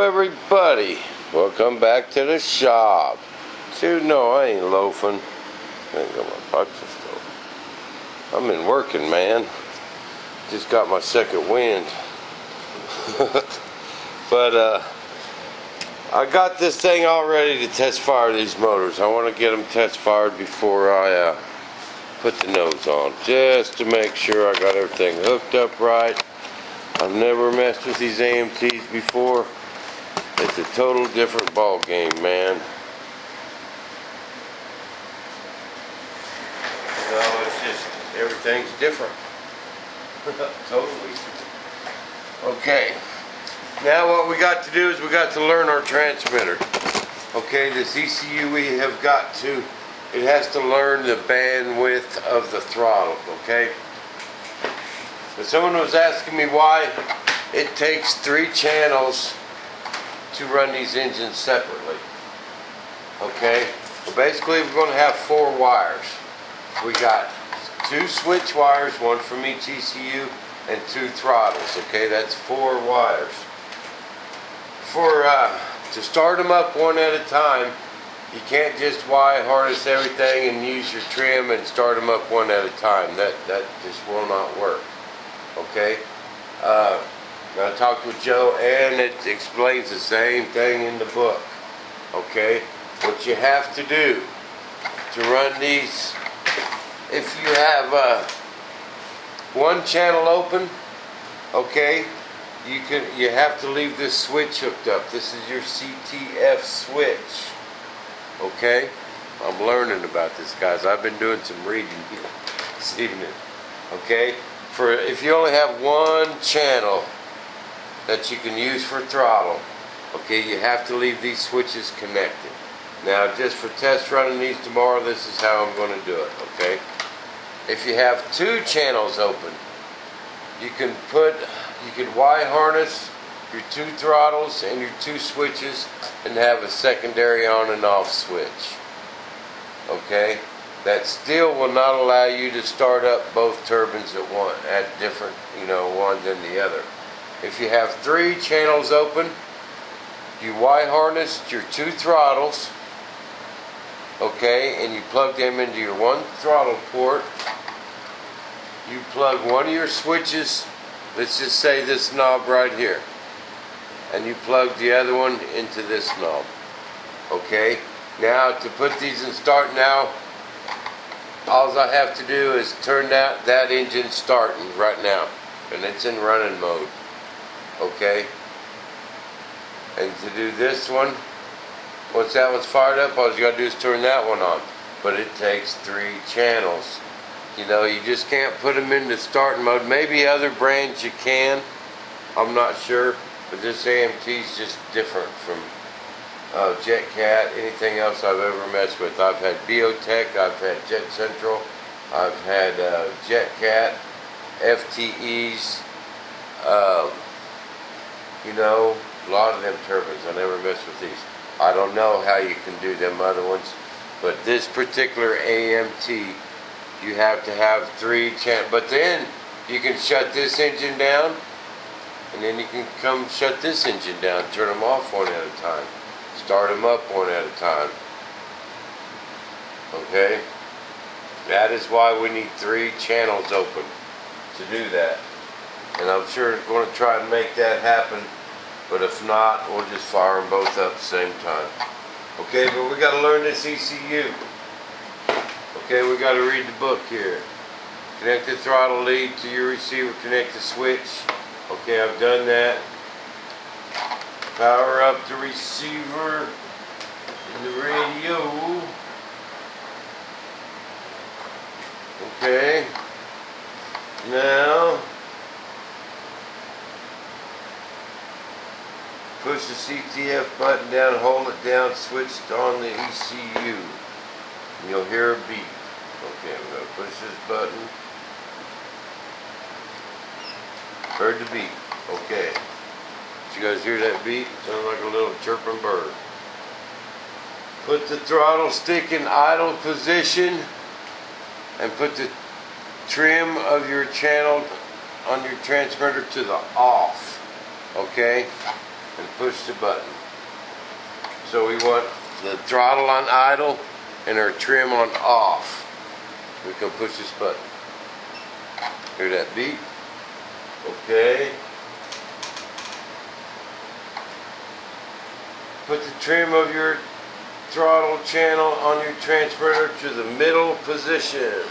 Hello everybody, welcome back to the shop. Dude, no, I ain't loafing. I ain't got my breakfast though. I've been working, man. Just got my second wind. But I got this thing all ready to test fire these motors. I want to get them test fired before I put the nose on, just to make sure I got everything hooked up right. I've never messed with these AMTs before. It's a total different ball game, man. So it's just, everything's different. Totally. Okay. Now what we got to do is we got to learn our transmitter. Okay, this ECU we have got to, it has to learn the bandwidth of the throttle, okay? But someone was asking me why it takes 3 channels to run these engines separately. Okay, well basically we're going to have 4 wires. We got 2 switch wires, one from each ECU, and 2 throttles. Okay, that's 4 wires. To start them up one at a time, you can't just wire harness everything and use your trim and start them up one at a time. That just will not work. Okay. I talked with Joe, and it explains the same thing in the book. Okay, what you have to do to run these, if you have one channel open, okay, you have to leave this switch hooked up. This is your CTF switch. Okay, I'm learning about this, guys. I've been doing some reading this evening. Okay, if you only have one channel that you can use for throttle, okay, you have to leave these switches connected. Now, just for test running these tomorrow, this is how I'm going to do it, okay? If you have 2 channels open, you can Y harness your 2 throttles and your 2 switches and have a secondary on and off switch, okay? That still will not allow you to start up both turbines at different, one than the other. If you have 3 channels open, you Y harness your 2 throttles, okay, and you plug them into your 1 throttle port. You plug one of your switches, let's just say this knob right here, and you plug the other one into this knob. Okay, now to put these in start now, all I have to do is turn that engine starting right now, and it's in running mode. Okay, and to do this one, once that one's fired up, all you gotta do is turn that one on. But it takes 3 channels. You just can't put them into starting mode. Maybe other brands you can, I'm not sure, but this AMT is just different from JetCat, anything else I've ever messed with. I've had Biotech, I've had Jet Central, I've had JetCat, FTEs, a lot of them turbines. I never mess with these. I don't know how you can do them other ones, but this particular AMT, you have to have 3 channels. But then you can shut this engine down, and then you can come shut this engine down, turn them off one at a time, start them up one at a time. Okay? That is why we need 3 channels open to do that. And I'm sure we're going to try and make that happen, but if not, we'll just fire them both up at the same time. Okay, but we got to learn this ECU. Okay, we got to read the book here. Connect the throttle lead to your receiver, connect the switch. Okay, I've done that. Power up the receiver and the radio. Okay, now push the CTF button down, hold it down, switched on the ECU, and you'll hear a beep. Okay, I'm going to push this button. Heard the beep. Okay. Did you guys hear that beep? Sounds like a little chirping bird. Put the throttle stick in idle position and put the trim of your channel on your transmitter to the off. Okay? and push the button. So we want the throttle on idle and our trim on off. We can push this button. Hear that beep? Okay. Put the trim of your throttle channel on your transmitter to the middle position.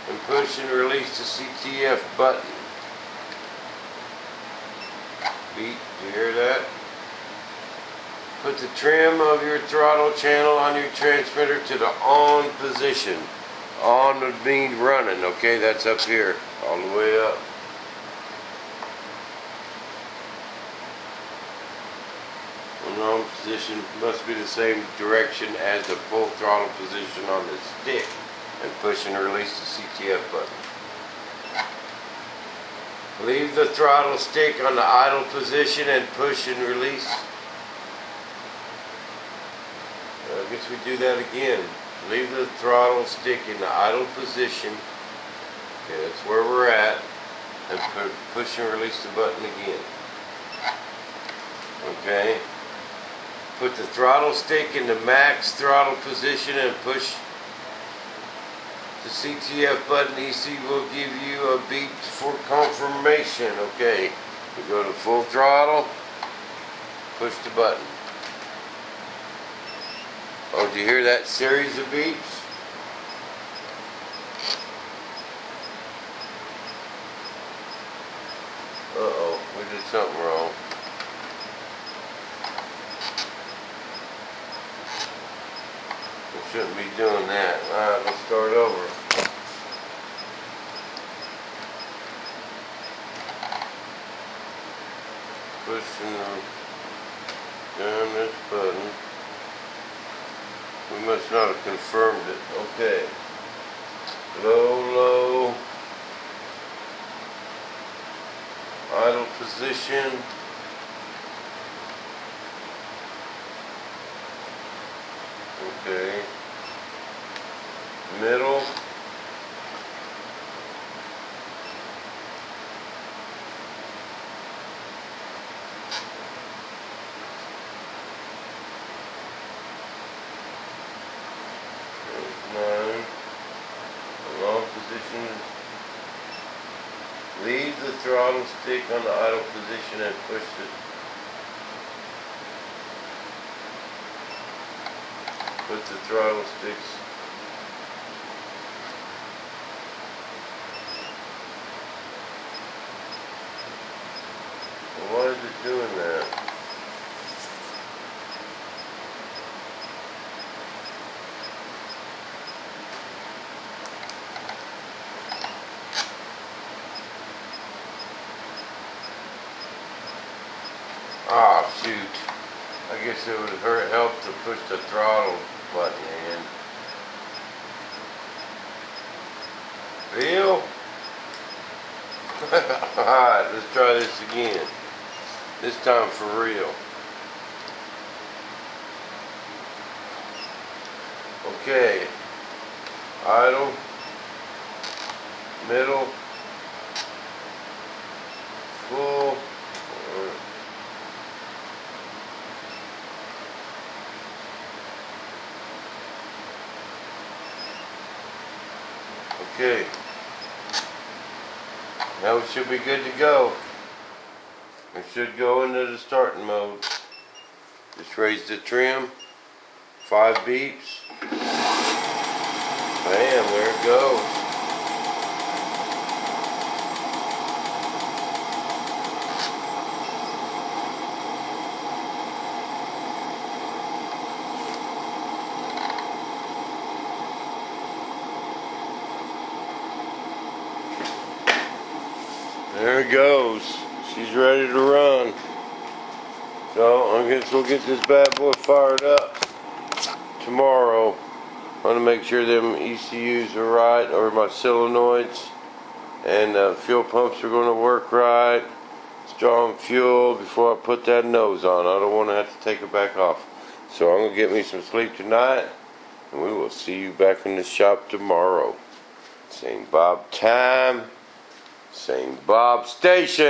And push and release the CTF button. Beep, you hear that? Put the trim of your throttle channel on your transmitter to the on position. On would mean running, okay? That's up here, all the way up. And on position must be the same direction as the full throttle position on the stick. And push and release the CTF button. Leave the throttle stick on the idle position and push and release. I guess we do that again. Leave the throttle stick in the idle position. Okay, that's where we're at. And push and release the button again. Okay. Put the throttle stick in the max throttle position and push the CTF button. EC will give you a beep for confirmation. Okay, we go to full throttle, push the button. Oh, did you hear that series of beeps? Uh-oh, we did something wrong. We shouldn't be doing that. Alright, let's start over. Pushing down this button. We must not have confirmed it. Okay. Low. Idle position. Okay. Middle. Long position. Leave the throttle stick on the idle position and push it. Put the throttle sticks. Why is it doing that? Ah, shoot. I guess it would help to push the throttle button in. Real? Alright, let's try this again. This time for real. Okay. Idle. Middle. Full. Okay. Now we should be good to go. We should go into the starting mode. Just raise the trim. 5 beeps. Bam, there it goes. There it goes. She's ready to run. So I guess we'll get this bad boy fired up tomorrow. I want to make sure them ECUs are right, or my solenoids, and fuel pumps are going to work right. Strong fuel before I put that nose on. I don't want to have to take it back off. So I'm going to get me some sleep tonight, and we will see you back in the shop tomorrow. Same Bob time. St. Bob Station.